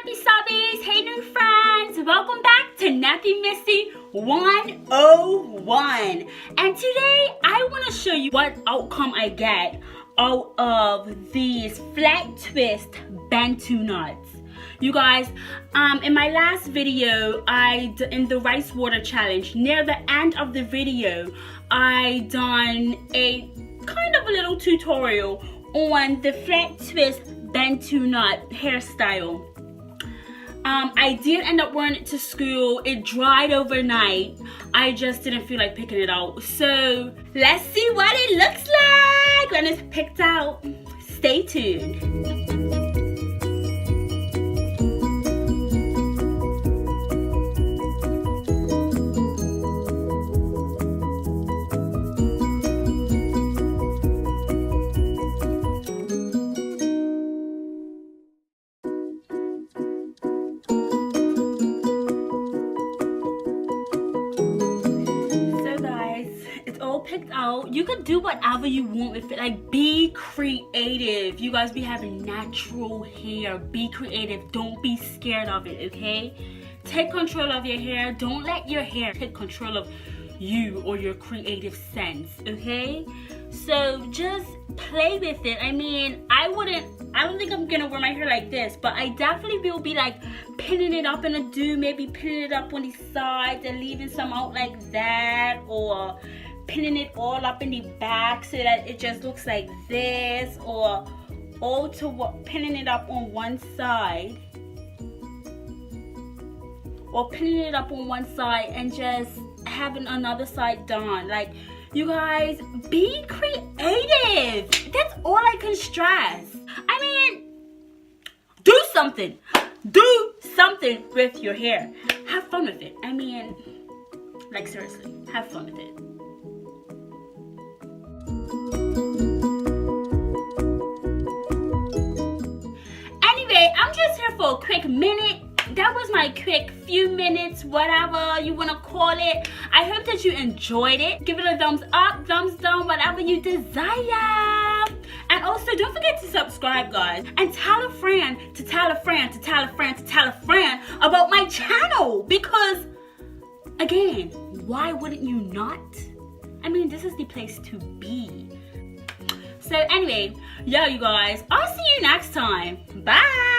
Nappy Subbies, hey new friends, welcome back to Nappy Missy101. And today I want to show you what outcome I get out of these flat twist bantu nuts. You guys, in my last video, in the rice water challenge, near the end of the video, I done a kind of a little tutorial on the flat twist bantu nut hairstyle. I did end up wearing it to school. It dried overnight. I just didn't feel like picking it out. So let's see what it looks like when it's picked out. Stay tuned. Picked out. You could do whatever you want with it. Like, be creative. You guys be having natural hair. Be creative. Don't be scared of it, okay? Take control of your hair. Don't let your hair take control of you or your creative sense, okay? So just play with it. I mean, I don't think I'm gonna wear my hair like this, but I definitely will be like pinning it up in a do, maybe pinning it up on the sides and leaving some out like that, or pinning it all up in the back so that it just looks like this, or pinning it up on one side, or pinning it up on one side and just having another side done. Like, you guys, be creative. That's all I can stress. I mean, do something. Do something with your hair. Have fun with it. I mean, like, seriously, have fun with it. Anyway, I'm just here for a quick minute. That was my quick few minutes, whatever you want to call it. I hope that you enjoyed it. Give it a thumbs up, thumbs down, whatever you desire. And also, don't forget to subscribe, guys. And tell a friend to tell a friend to tell a friend to tell a friend about my channel. Because, again, why wouldn't you not? I mean, this is the place to be. So anyway, yo, you guys, I'll see you next time. Bye.